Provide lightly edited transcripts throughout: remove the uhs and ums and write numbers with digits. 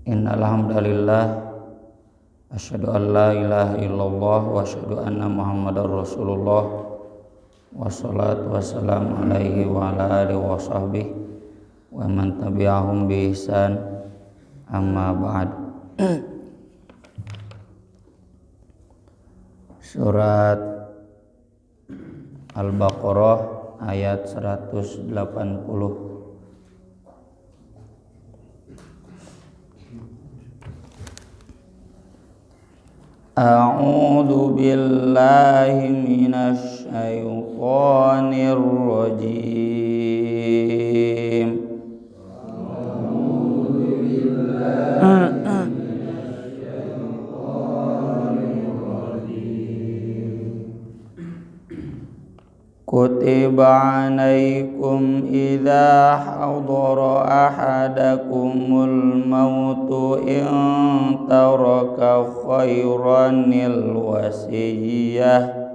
Innal hamdalillah asyhadu an la ilaha illallah wa asyhadu anna Muhammadar Rasulullah wassalatu wassalamu alaihi wa ala alihi wa sahbihi wa man tabi'ahum bi ihsan amma ba'd. Surat Al-Baqarah ayat 180. A'udzu billahi minasy syaithanir rajim. Kutiba alaikum idza hadara ahadakumul mautu in taraka khairanil wasiyyah.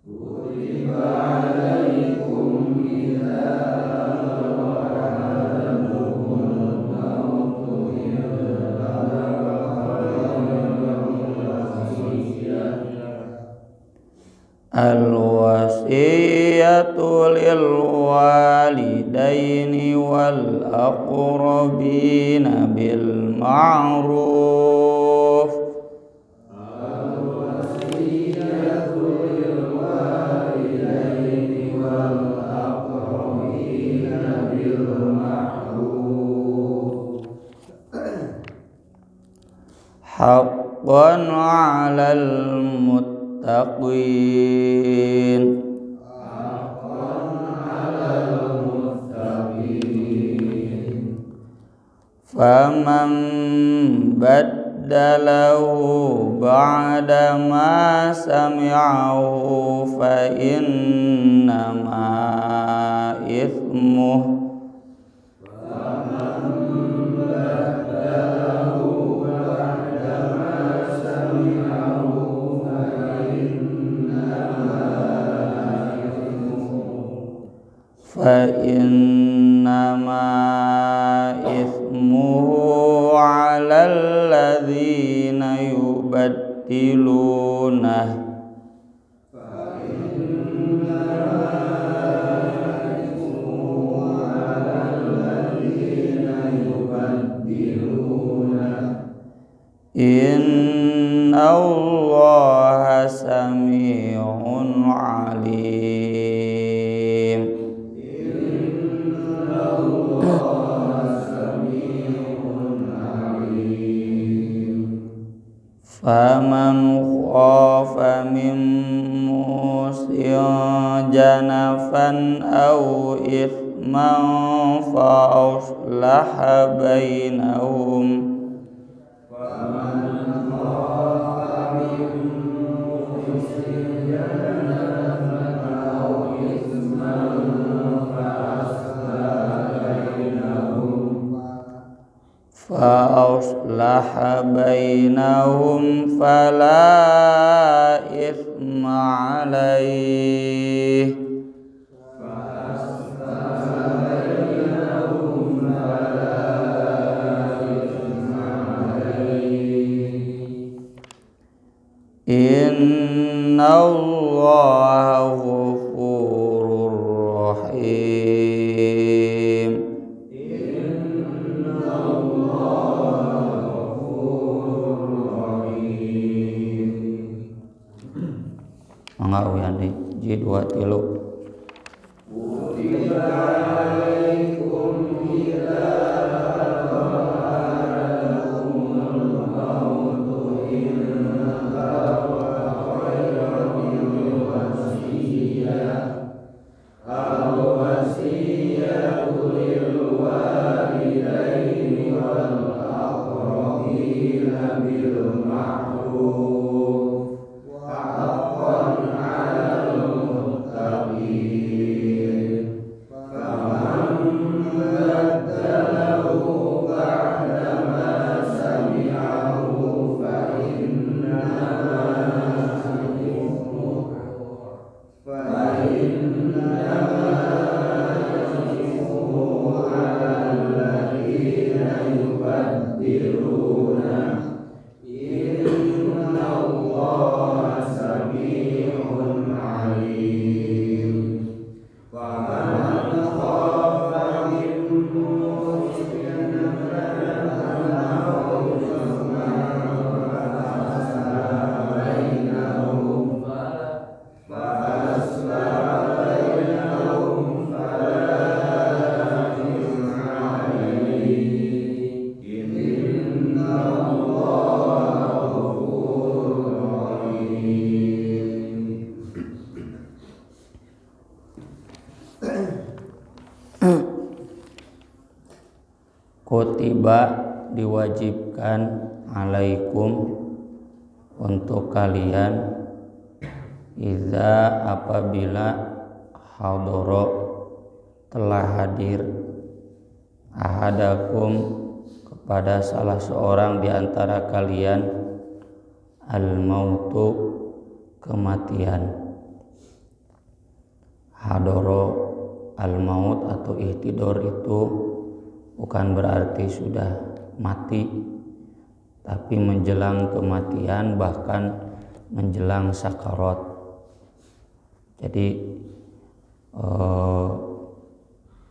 Kutiba alaikum idza hadara ahadakumul mautu in taraka khairanil wasiyyah. Al-wasiyatu lil walidaini wal aqrabina bil ma'ruf. Al-wasiyatu lil walidaini wal aqrabina bil ma'ruf. Haqqan 'alal muttaqin. Faman baddalahu ba'da ma sami'ahu fa innama ithmuh fa innama ithmuhu 'alal ladzina yubaddilunah. Fa innama ithmuhu 'alal ladzina yubaddilunah. Innallaha sami'un 'alim. Faman khafa min musin janafan aw ithman fa aslaha bainahum. Faman khafa min musin janafan aw ithman fa aslaha bainahum. Fa'aslaha bainahum fala ithma 'alaih. Fa'aslaha bainahum fala ithma 'alaih. Innallaha ghafurur rahim. Mangga uyandi ji 2 3. Kutiba alaikum idza hadara ahadakumul mautu in taraka khairanil wasiyyah. Al-wasiyyatu lil walidaini wal aqrabina bil ma'ruf. Haqqan 'alal muttaqin. Kutiba diwajibkan alaikum untuk kalian iza apabila hadoro telah hadir ahadakum kepada salah seorang di antara kalian al-mautu kematian. Hadoro al-maut atau ihtidor itu bukan berarti sudah mati, tapi menjelang kematian, bahkan menjelang sakarat. Jadi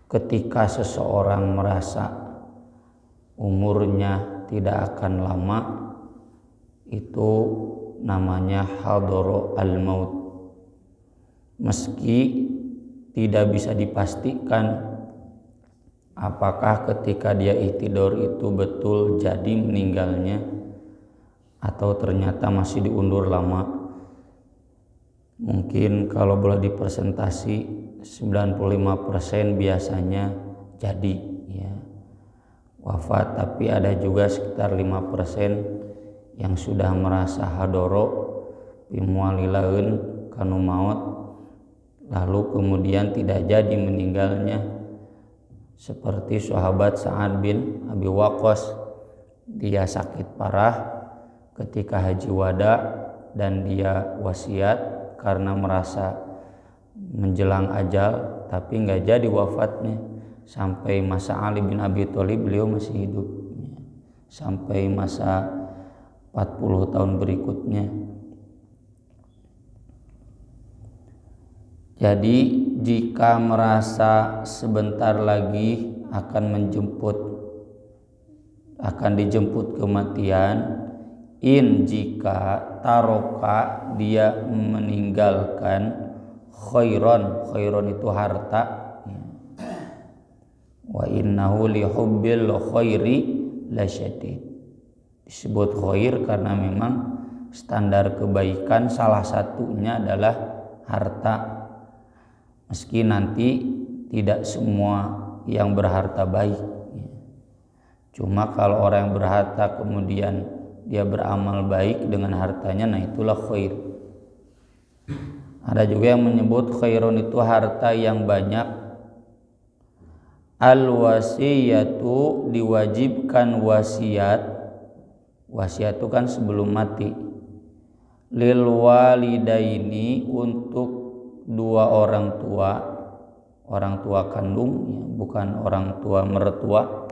ketika seseorang merasa umurnya tidak akan lama, itu namanya hadoro al-maut. Meski tidak bisa dipastikan apakah ketika dia ihtidor itu betul jadi meninggalnya atau ternyata masih diundur lama. Mungkin kalau boleh dipersentasi 95% biasanya jadi ya wafat, tapi ada juga sekitar 5% yang sudah merasa hadoro bimualilaun kanu maut, lalu kemudian tidak jadi meninggalnya, seperti sahabat Sa'ad bin Abi Waqqas. Dia sakit parah ketika haji wada dan dia wasiat karena merasa menjelang ajal, tapi nggak jadi wafatnya. Sampai masa Ali bin Abi Thalib beliau masih hidup, sampai masa 40 tahun berikutnya. Jadi jika merasa sebentar lagi akan dijemput kematian, jika taroka dia meninggalkan khairon itu harta, wa innahu li hubbil khairi lasyadid. Disebut khair karena memang standar kebaikan salah satunya adalah harta. Meski nanti tidak semua yang berharta baik, cuma kalau orang yang berharta kemudian dia beramal baik dengan hartanya, nah itulah khair. Ada juga yang menyebut khairun itu harta yang banyak. Al-wasiyatu diwajibkan wasiat. Wasiat itu kan sebelum mati. Lil walidaini untuk dua orang tua kandung ya, bukan orang tua mertua.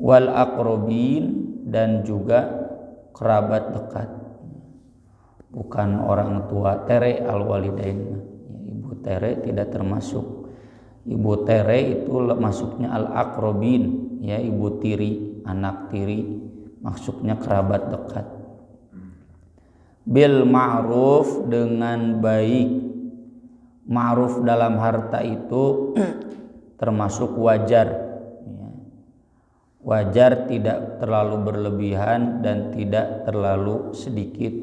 Wal aqrabin dan juga kerabat dekat, bukan orang tua tere al walidain. Ibu tere tidak termasuk. Ibu tere itu masuknya al aqrabin ya, ibu tiri, anak tiri, maksudnya kerabat dekat. Bil ma'ruf dengan baik. Ma'ruf dalam harta itu termasuk wajar ya. Wajar, tidak terlalu berlebihan dan tidak terlalu sedikit.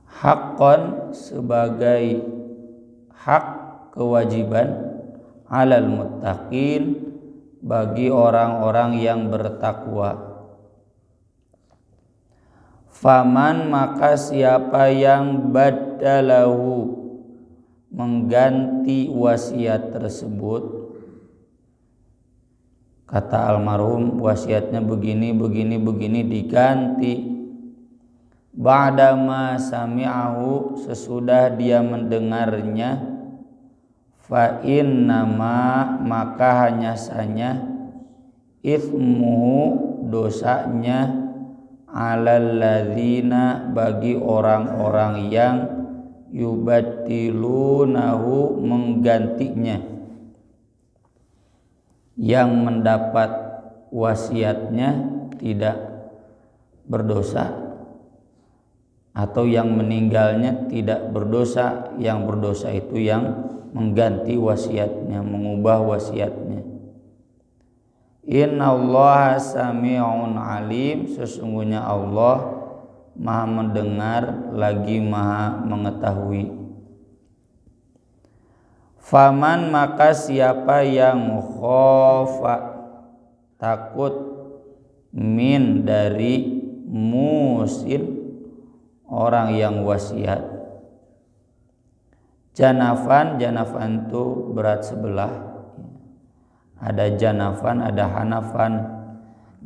Haqqan sebagai hak kewajiban, alal muttaqin bagi orang-orang yang bertakwa. Faman maka siapa yang badalahu mengganti wasiat tersebut, kata almarhum wasiatnya begini diganti, ba'dama sami'ahu sesudah dia mendengarnya, fa innama maka hanya saja ithmuhu dosanya alal ladzina bagi orang-orang yang yubatilunahu menggantinya, yang mendapat wasiatnya tidak berdosa atau yang meninggalnya tidak berdosa. Yang berdosa itu yang mengganti wasiatnya, mengubah wasiatnya. Innallaha sami'un alim, sesungguhnya Allah Maha mendengar lagi Maha mengetahui. Faman maka siapa yang khofa takut min dari musin orang yang wasiat. Janafan itu berat sebelah. Ada janafan, ada hanafan.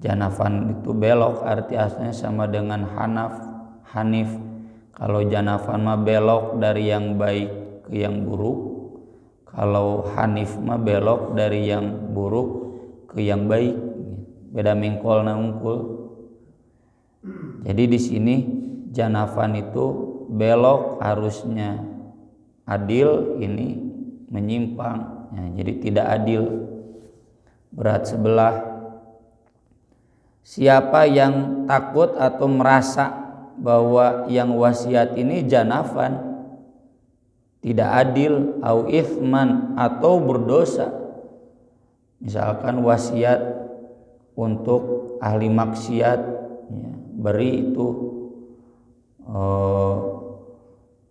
Janafan itu belok, arti aslinya sama dengan hanif. Kalau janafan mah belok dari yang baik ke yang buruk. Kalau hanif mah belok dari yang buruk ke yang baik. Beda mingkol na ungkul. Jadi di sini janafan itu belok, harusnya adil, ini menyimpang. Ya, jadi tidak adil, berat sebelah. Siapa yang takut atau merasa bahwa yang wasiat ini janafan, tidak adil, au ithman atau berdosa. Misalkan wasiat untuk ahli maksiat, ya, beri itu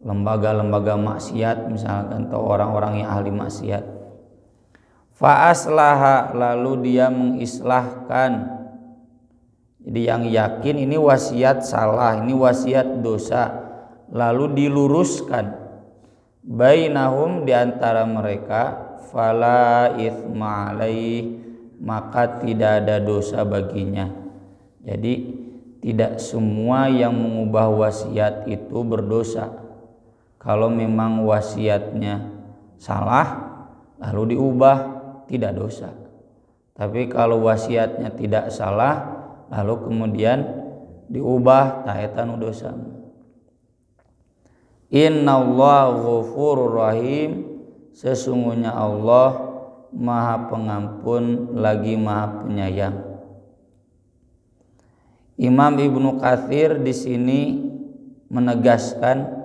lembaga-lembaga maksiat misalkan, atau orang-orang yang ahli maksiat. Fa aslaha, lalu dia mengislahkan. Jadi yang yakin ini wasiat salah, ini wasiat dosa, lalu diluruskan. Bainahum, di antara mereka, fala itsma alaih, maka tidak ada dosa baginya. Jadi tidak semua yang mengubah wasiat itu berdosa. Kalau memang wasiatnya salah lalu diubah, tidak dosa. Tapi kalau wasiatnya tidak salah lalu kemudian diubah, tak eta nu dosa. Innallaha ghafurur rahim, sesungguhnya Allah Maha Pengampun lagi Maha Penyayang. Imam Ibnu Katsir di sini menegaskan,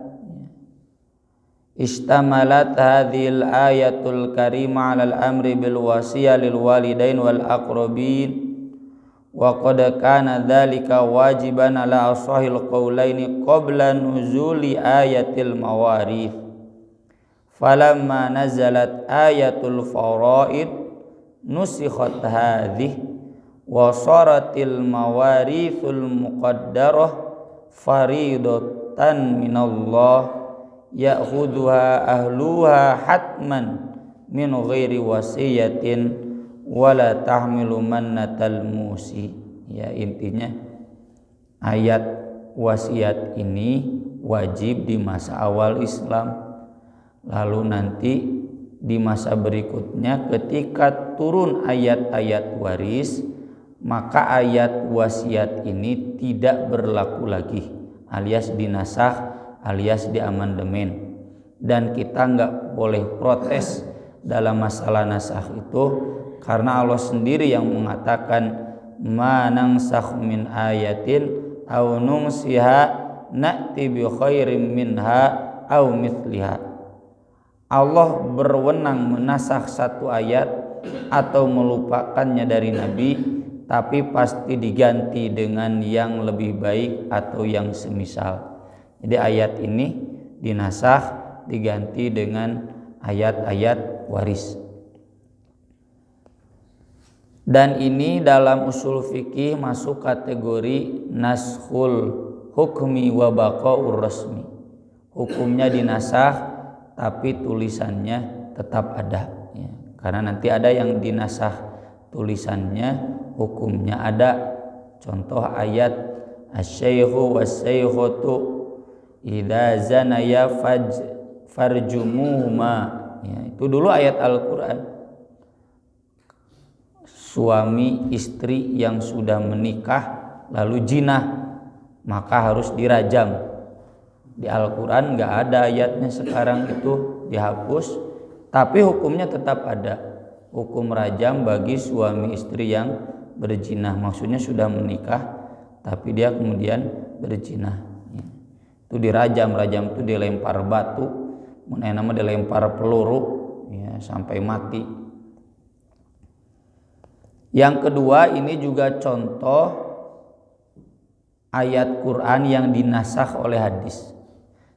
istamalat hadhil ayatul karimah 'alal amri bil wasiyah lil walidain wal aqrabin wa qad kana dzalika wajiban 'ala ashahil qaulaini qabla nuzuli ayatil mawarith. Falamma nazalat ayatul faraid nusikhat hadhihi wa saratil mawarithul muqaddarah faridatan minallah ya'khudhuha ahluha hatman min ghairi wasiyatin wala tahmilu mannatal musi. Ya, intinya ayat wasiat ini wajib di masa awal Islam. Lalu nanti di masa berikutnya ketika turun ayat-ayat waris, maka ayat wasiat ini tidak berlaku lagi, alias dinasakh, alias diamandemen. Dan kita nggak boleh protes dalam masalah nasakh itu, karena Allah sendiri yang mengatakan ma nansakh min ayatin aw nunsiha na'ti bi khairin minha aw mithliha. Allah berwenang menasakh satu ayat atau melupakannya dari Nabi, tapi pasti diganti dengan yang lebih baik atau yang semisal. Jadi ayat ini dinasakh, diganti dengan ayat-ayat waris. Dan ini dalam usul fikih masuk kategori naskhul hukmi wa baqaur rasmi. Hukumnya dinasakh tapi tulisannya tetap ada, ya. Karena nanti ada yang dinasakh tulisannya, hukumnya ada. Contoh ayat asy-syaikhu was-saikhatu idza zanaya farjumuhuma, ya, itu dulu ayat Al-Qur'an. suami istri yang sudah menikah lalu jinah, maka harus dirajam. Di Al-Quran nggak ada ayatnya sekarang itu dihapus, tapi hukumnya tetap ada. Hukum rajam bagi suami istri yang berzina, maksudnya sudah menikah tapi dia kemudian berzina. Itu dirajam, rajam itu dilempar batu, nama dilempar peluru ya, sampai mati. Yang kedua, ini juga contoh ayat Quran yang dinasakh oleh hadis.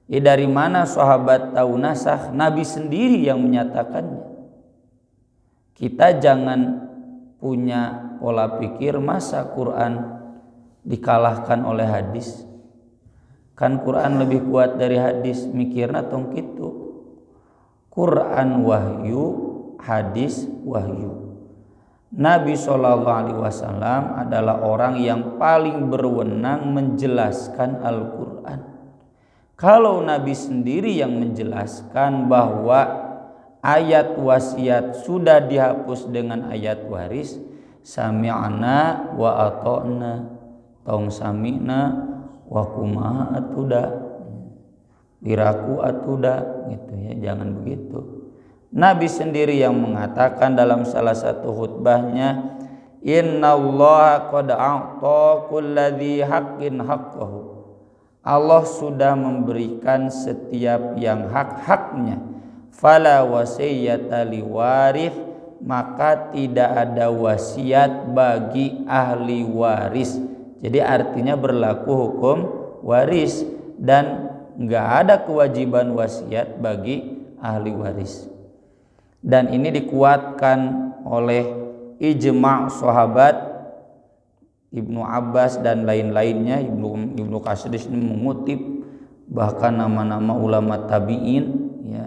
Dari mana sahabat tahu nasakh? Nabi sendiri yang menyatakannya. Kita jangan punya pola pikir masa Quran dikalahkan oleh hadis. Kan Quran lebih kuat dari hadis, mikirna tong kitu. Quran wahyu, hadis wahyu. Nabi SAW adalah orang yang paling berwenang menjelaskan Al-Quran. Kalau Nabi sendiri yang menjelaskan bahwa ayat wasiat sudah dihapus dengan ayat waris, sami'na wa ata'na, tong sami'na wa kumaha atuda, biraku atuda, gitu ya, jangan begitu. Nabi sendiri yang mengatakan dalam salah satu khutbahnya, innallaha qad a'ta kulladzi haqqin haqqahu. Allah sudah memberikan setiap yang hak-haknya. Fala wasiyata liwarith, maka tidak ada wasiat bagi ahli waris. Jadi artinya berlaku hukum waris dan enggak ada kewajiban wasiat bagi ahli waris. Dan ini dikuatkan oleh ijma' sahabat, Ibnu Abbas dan lain-lainnya. Ibnu Katsir ini mengutip bahkan nama-nama ulama tabi'in ya.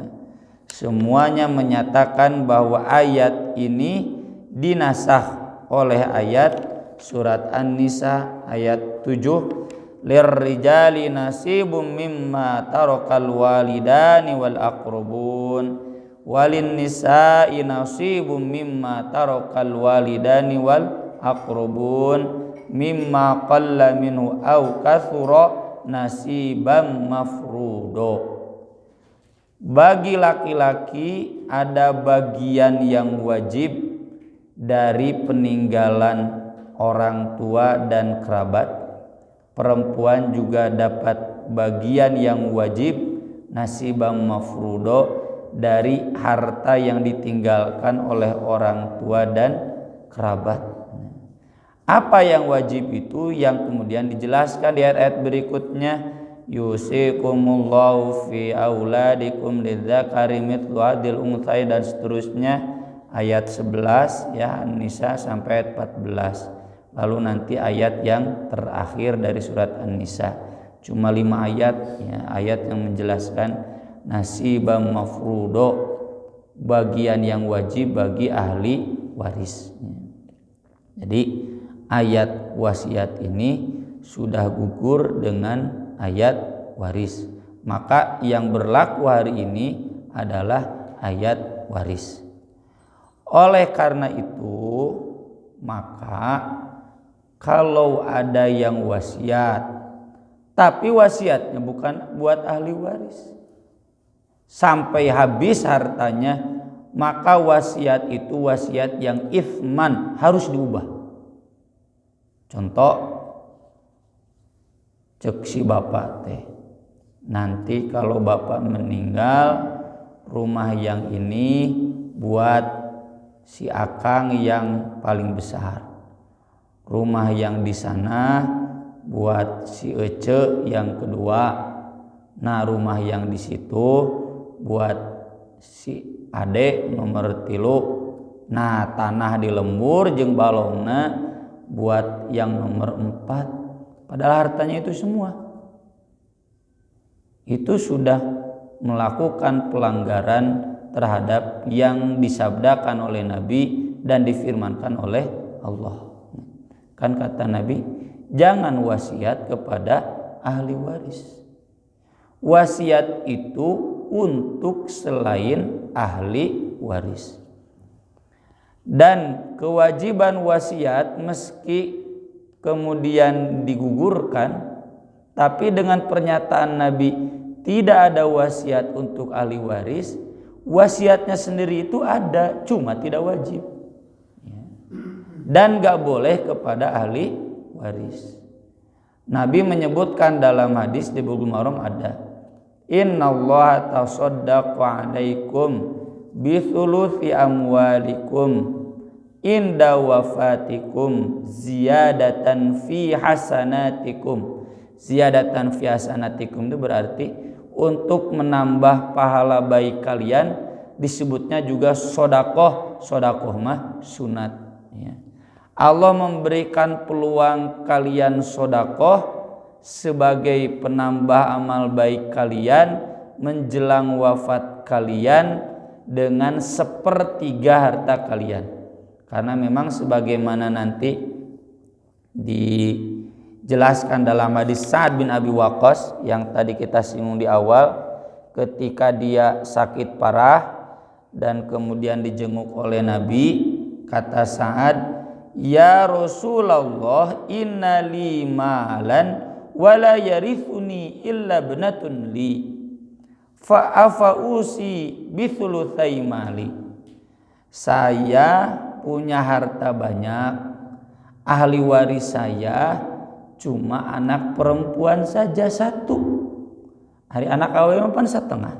Semuanya menyatakan bahwa ayat ini dinasakh oleh ayat surat An-Nisa ayat 7, lirrijali nasibum mimma tarakal walidani wal aqrabun walin nisa'i nasibum mimma tarakal walidani wal aqrabun mimma qalla minhu aw kathura nasibam mafrudo. Bagi laki-laki ada bagian yang wajib dari peninggalan orang tua dan kerabat. Perempuan juga dapat bagian yang wajib nasibam mafrudo dari harta yang ditinggalkan oleh orang tua dan kerabat. Apa yang wajib itu yang kemudian dijelaskan di ayat-ayat berikutnya, yusikumullahu fi auladikum lidzakari mithlu hadil unthay, dan seterusnya ayat 11 ya, An-Nisa sampai ayat 14. Lalu nanti ayat yang terakhir dari surat An-Nisa, cuma 5 ayat ya, ayat yang menjelaskan nasibam mafrudo, bagian yang wajib bagi ahli waris. Jadi ayat wasiat ini sudah gugur dengan ayat waris, maka yang berlaku hari ini adalah ayat waris. Oleh karena itu, maka kalau ada yang wasiat tapi wasiatnya bukan buat ahli waris, sampai habis hartanya, maka wasiat itu wasiat yang ithman, harus diubah. Contoh, cek si bapak teh, nanti kalau bapak meninggal, rumah yang ini buat si akang yang paling besar, rumah yang di sana buat si ece yang kedua, nah rumah yang di situ buat si ade nomor 3, nah tanah di lembur jeung balongna buat yang nomor 4. Padahal hartanya itu semua itu sudah melakukan pelanggaran terhadap yang disabdakan oleh Nabi dan difirmankan oleh Allah. Kan kata Nabi, jangan wasiat kepada ahli waris. Wasiat itu untuk selain ahli waris. Dan kewajiban wasiat meski kemudian digugurkan, tapi dengan pernyataan Nabi tidak ada wasiat untuk ahli waris, wasiatnya sendiri itu ada, cuma tidak wajib. Dan gak boleh kepada ahli waris. Nabi menyebutkan dalam hadis di Bulughul Maram ada, innallaha tasaddaqa alaikum bi thuluthi amwalikum inda wafatikum ziyadatan fi hasanatikum. Ziyadatan fi hasanatikum itu berarti untuk menambah pahala baik kalian, disebutnya juga sodakoh. Sodakoh mah sunat ya. Allah memberikan peluang kalian sodakoh sebagai penambah amal baik kalian menjelang wafat kalian dengan 1/3 harta kalian. Karena memang sebagaimana nanti dijelaskan dalam hadis Sa'ad bin Abi Waqqas yang tadi kita singgung di awal, ketika dia sakit parah dan kemudian dijenguk oleh Nabi, kata Sa'ad, ya Rasulullah, inna li malan wala yarithuni illa ibnatun li fa'afausi bithulutsai mali. Saya punya harta banyak, ahli waris saya cuma anak perempuan saja 1. Hari anak awalnya pan 1/2.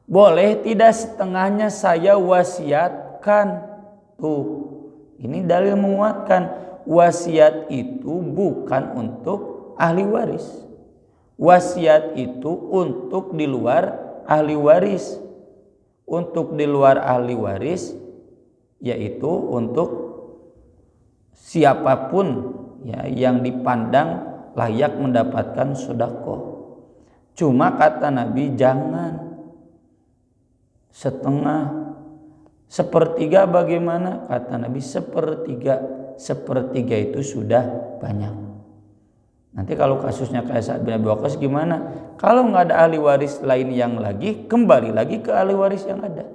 Boleh tidak setengahnya saya wasiatkan? Tuh, ini dalil menguatkan wasiat itu bukan untuk ahli waris. Wasiat itu untuk di luar ahli waris. Untuk di luar ahli waris yaitu untuk siapapun ya yang dipandang layak mendapatkan sedekah. Cuma kata Nabi jangan setengah. 1/3 bagaimana? Kata Nabi 1/3. 1/3 itu sudah banyak. Nanti kalau kasusnya kayak Sa'ad bin Abi Waqqas gimana? Kalau nggak ada ahli waris lain yang lagi, kembali lagi ke ahli waris yang ada.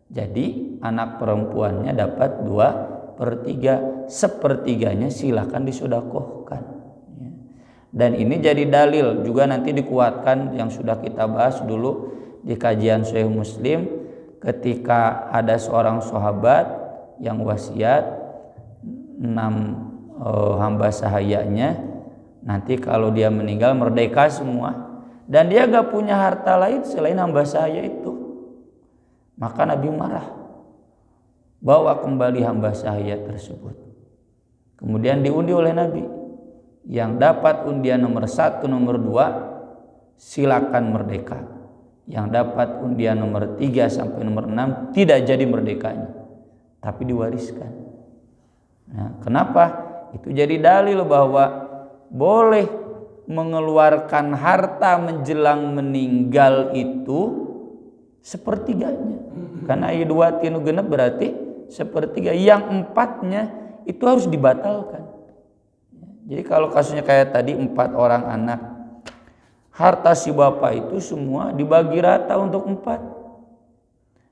Jadi anak perempuannya dapat 2/3. 1/3-nya silakan disedekahkan. Dan ini jadi dalil juga nanti dikuatkan yang sudah kita bahas dulu di kajian Sahih Muslim, ketika ada seorang sahabat yang wasiat 6 hamba sahayanya nanti kalau dia meninggal merdeka semua, dan dia gak punya harta lain selain hamba sahaya itu. Maka Nabi marah, bawa kembali hamba sahaya tersebut. Kemudian diundi oleh Nabi, yang dapat undian nomor 1, nomor 2 silakan merdeka, yang dapat undian nomor 3 sampai nomor 6 tidak jadi merdekanya, tapi diwariskan. Nah, kenapa? Itu jadi dalil bahwa boleh mengeluarkan harta menjelang meninggal itu 1/3-nya. Karena ayat 2 tinu genep berarti 1/3. Yang 4-nya itu harus dibatalkan. Jadi kalau kasusnya kayak tadi 4 orang anak, harta si bapak itu semua dibagi rata untuk 4.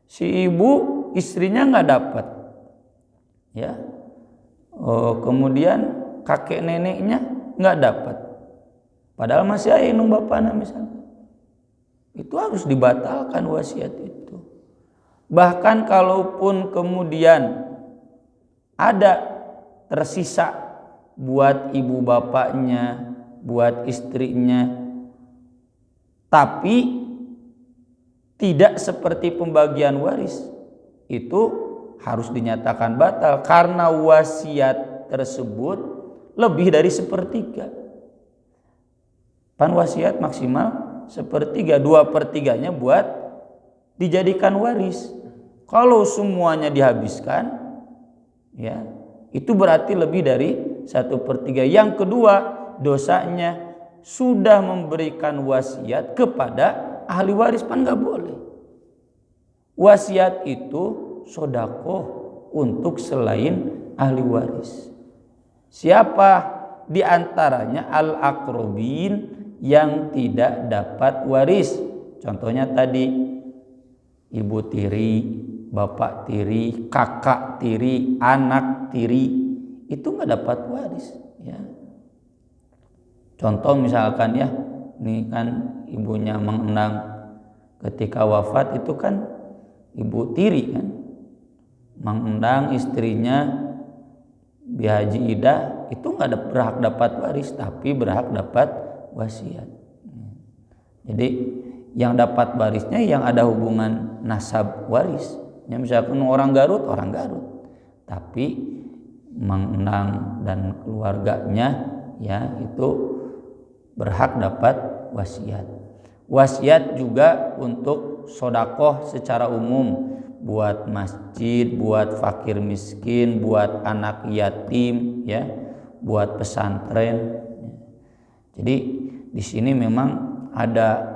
Si ibu istrinya nggak dapat, ya. Kemudian kakek neneknya nggak dapat. Padahal masih ada indung bapaknya misalnya. Itu harus dibatalkan wasiat itu. Bahkan kalaupun kemudian ada tersisa buat ibu bapaknya, buat istrinya, tapi tidak seperti pembagian waris, itu harus dinyatakan batal karena wasiat tersebut lebih dari 1/3. Pan wasiat maksimal 1/3, 2/3-nya buat dijadikan waris. Kalau semuanya dihabiskan, ya itu berarti lebih dari 1/3. Yang kedua, dosanya sudah memberikan wasiat kepada ahli waris, pan nggak boleh. Wasiat itu sedekah untuk selain ahli waris. Siapa di antaranya al-aqrabin yang tidak dapat waris? Contohnya tadi ibu tiri, bapak tiri, kakak tiri, anak tiri, itu nggak dapat waris. Ya. Contoh misalkan ya, ini kan ibunya Mang Endang ketika wafat itu kan ibu tiri kan. Mang Endang istrinya Bi Haji Ida itu nggak berhak dapat waris, tapi berhak dapat wasiat. Jadi yang dapat warisnya yang ada hubungan nasab waris. Ya, misalkan orang Garut, tapi Mang Endang dan keluarganya ya itu berhak dapat wasiat. Wasiat juga untuk sodakoh secara umum, buat masjid, buat fakir miskin, buat anak yatim, ya, buat pesantren. Jadi di sini memang ada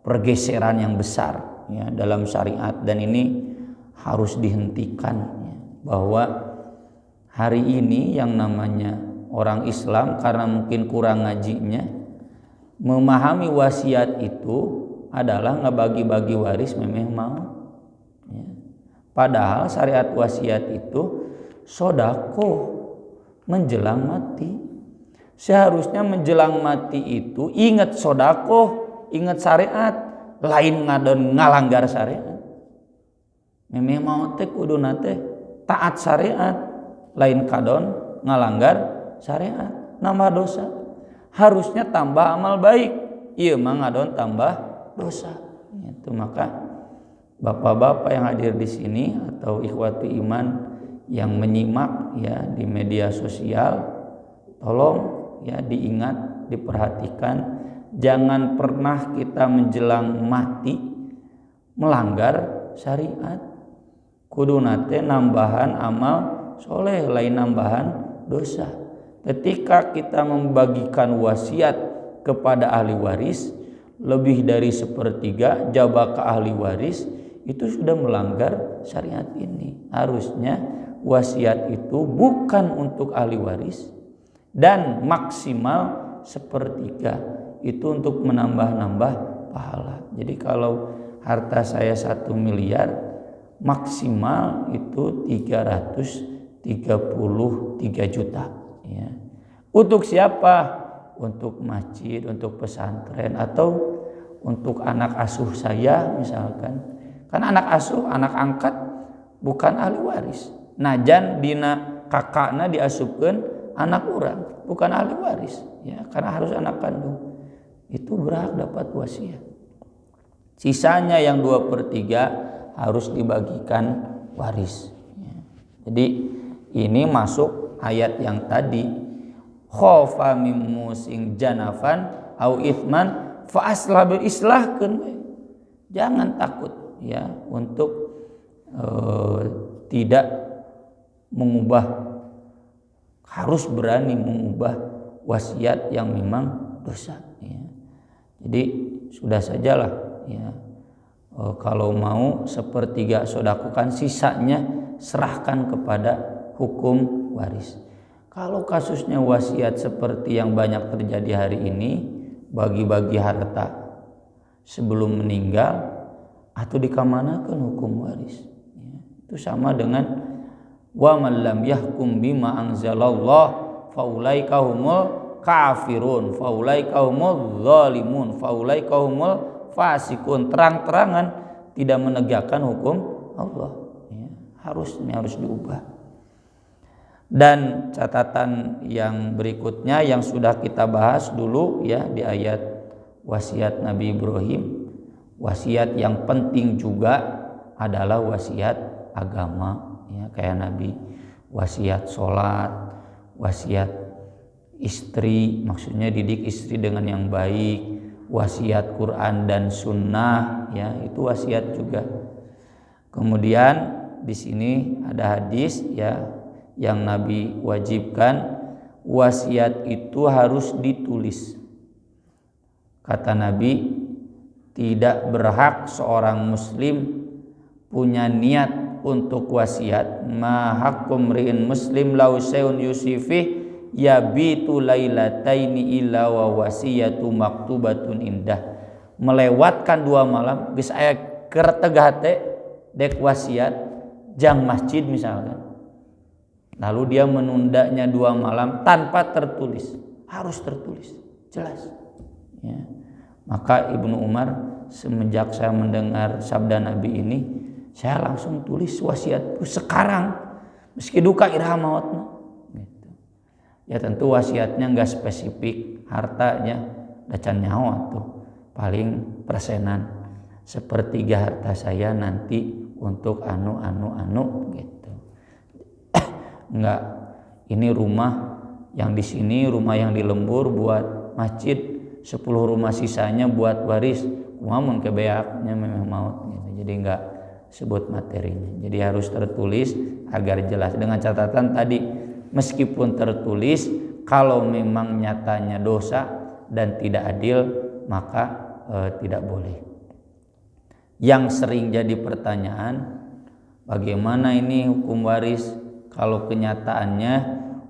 pergeseran yang besar ya dalam syariat, dan ini harus dihentikan ya, bahwa hari ini yang namanya orang Islam karena mungkin kurang ngajinya memahami wasiat itu adalah ngebagi-bagi waris memang mau ya. Padahal syariat wasiat itu sodako menjelang mati. Seharusnya menjelang mati itu ingat sodako, ingat syariat, lain ngadon ngalanggar syariat. Memang mau teh kudu nate taat syariat, lain kadon ngalanggar syariat, nambah dosa. Harusnya tambah amal baik, iya mah ngadon tambah dosa. Itu maka bapak-bapak yang hadir di sini atau ikhwati iman yang menyimak ya di media sosial, tolong ya diingat, diperhatikan, jangan pernah kita menjelang mati melanggar syariat. Kudu nate nambahan amal soleh, lain nambahan dosa. Ketika kita membagikan wasiat kepada ahli waris lebih dari 1/3 jabah ke ahli waris, itu sudah melanggar syariat ini. Harusnya wasiat itu bukan untuk ahli waris dan maksimal 1/3 itu untuk menambah-nambah pahala. Jadi kalau harta saya 1 miliar, maksimal itu 333 juta. Ya. Untuk siapa? Untuk masjid, untuk pesantren, atau untuk anak asuh saya misalkan. Kan anak asuh, anak angkat bukan ahli waris. Najan dina kakakna diasupkeun anak orang, bukan ahli waris. Ya, karena harus anak kandung. Itu berhak dapat wasiat. Sisanya yang 2/3 harus dibagikan waris. Ya. Jadi ini masuk ayat yang tadi, khofa mim musing janafan au ithman fa aslah bil islahkeun. Jangan takut ya untuk tidak mengubah, harus berani mengubah wasiat yang memang dosa ya. Jadi sudah sajalah ya, kalau mau 1/3 sodakokan, sisanya serahkan kepada hukum waris. Kalau kasusnya wasiat seperti yang banyak terjadi hari ini, bagi-bagi harta sebelum meninggal atau dikamanakan hukum waris ya, itu sama dengan wa man lam yahkum bima anzalallah faulaika humul kafirun faulaika humul zalimun faulaika humul fasikun. Terang-terangan tidak menegakkan hukum Allah ya, harus diubah. Dan catatan yang berikutnya yang sudah kita bahas dulu ya di ayat wasiat Nabi Ibrahim, wasiat yang penting juga adalah wasiat agama ya, kayak Nabi wasiat sholat, wasiat istri, maksudnya didik istri dengan yang baik, wasiat Quran dan Sunnah ya, itu wasiat juga. Kemudian di sini ada hadis ya yang Nabi wajibkan wasiat itu harus ditulis. Kata Nabi, tidak berhak seorang muslim punya niat untuk wasiat ma haqqum ri'in muslim lau sayun yusifih yabitu lailataini illa wa wasiyatu maktubatun indah. Melewatkan 2 malam geus aya keur tegah teh dek wasiat jang masjid misalkan, lalu dia menundanya 2 malam tanpa tertulis, harus tertulis jelas ya. Maka Ibnu Umar, semenjak saya mendengar sabda Nabi ini, saya langsung tulis wasiatku sekarang meski duka irham mautna gitu. Ya tentu wasiatnya enggak spesifik hartanya, dacan nyawa tuh paling persenan 1/3 harta saya nanti untuk anu gitu. Enggak, ini rumah yang di sini, rumah yang di Lembur buat masjid, 10 rumah sisanya buat waris. Kumamun kebeaknya memang maut gitu. Jadi enggak sebut materinya. Jadi harus tertulis agar jelas, dengan catatan tadi, meskipun tertulis kalau memang nyatanya dosa dan tidak adil maka tidak boleh. Yang sering jadi pertanyaan, bagaimana ini hukum waris kalau kenyataannya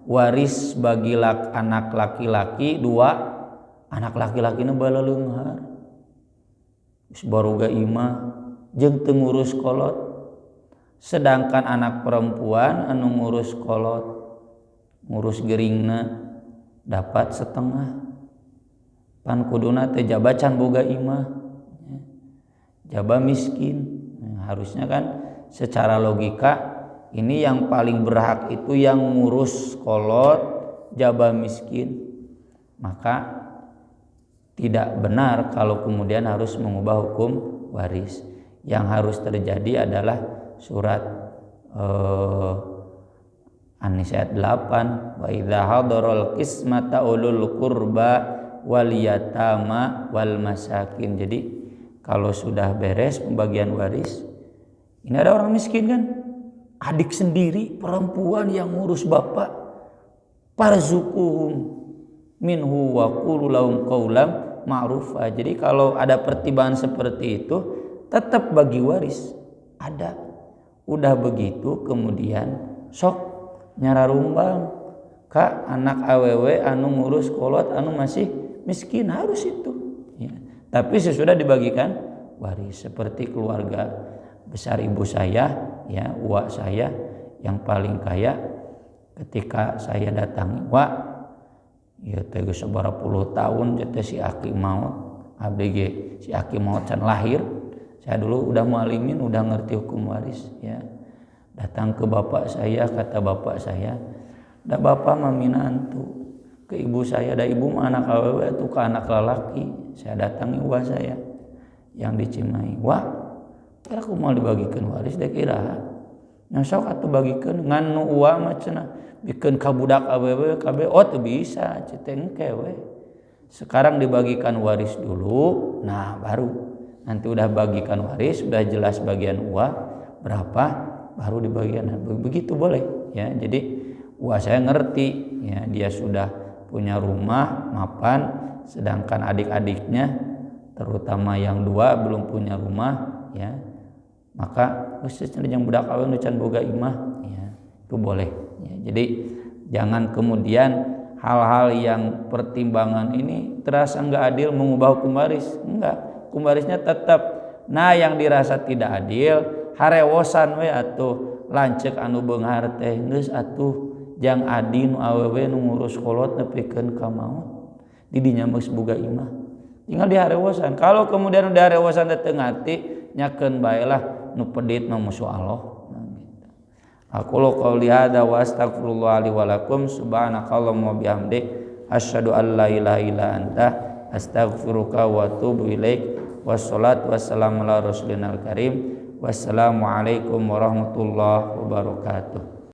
waris bagi anak laki-laki 2, anak laki-laki nu bala leunghar geus baruga imah jeung teu ngurus kolot, sedangkan anak perempuan anu ngurus kolot, ngurus geringna dapat setengah. Pan kuduna teh jaba can boga imah, jaba miskin. Harusnya kan secara logika ini yang paling berhak itu yang ngurus kolot, jaba miskin. Maka tidak benar kalau kemudian harus mengubah hukum waris. Yang harus terjadi adalah surat An-Nisa ayat 8, wa idza hadaral qismata ulul qurba wal yatama wal masakin. Jadi kalau sudah beres pembagian waris, ini ada orang miskin kan, adik sendiri perempuan yang ngurus bapak, parzukuhum minhu wa qulu lahum qaulam ma'rufa. Jadi kalau ada pertimbangan seperti itu tetap bagi waris ada. Udah begitu kemudian sok nyararumbang ka anak awewe anu ngurus kolot anu masih miskin, harus itu ya. Tapi sesudah dibagikan waris, seperti keluarga besar ibu saya ya, uak saya yang paling kaya, ketika saya datangi, "Wak, ya teh geus sabaraha puluh tahun teh si Aki maut, abdi ge si Aki maut can lahir." Saya dulu udah mualimin, udah ngerti hukum waris ya. Datang ke bapak saya, kata bapak saya, "Da bapak mah minantu ke ibu saya, da ibu mah anak awewe tuh ke anak lelaki." Saya datangi uak saya yang di Cimahi, "Wah, kira aku mau dibagikan waris dek iraha. Nya sok atuh bagikeun ngan nu uak mah cenah bikeun ka budak awewe kabeh." "Oh teu bisa, citeng kewe. Sekarang dibagikan waris dulu, nah baru nanti udah bagikan waris, sudah jelas bagian uak berapa, baru dibagikan." Begitu boleh ya. Jadi uak saya ngerti ya, dia sudah punya rumah mapan, sedangkan adik-adiknya terutama yang 2 belum punya rumah ya, maka khususnya yang budak awewe nu can boga imah ya, itu boleh ya. Jadi jangan kemudian hal-hal yang pertimbangan ini terasa enggak adil mengubah hukum waris. Enggak, hukum warisnya tetap. Nah yang dirasa tidak adil harewosan we atuh lanceuk anu beunghar teh geus atuh jang adi nu awewe nu ngurus kolot nepikeun ka maut di dinya geus boga imah, tinggal di harewosan. Kalau kemudian udah harewosan teh teu ngarti, nyakeun bae lah nu pedit mah musuh Allah. Gitu. Aku lo qauli hada wa astaghfirullah li wa lakum subhanakallahumma wa bihamdik asyhadu an la ilaha illa anta astaghfiruka wa atubu ilaik. Wassalatu wassalamu ala rasulina al-karim. Wassalamualaikum warahmatullahi wabarakatuh.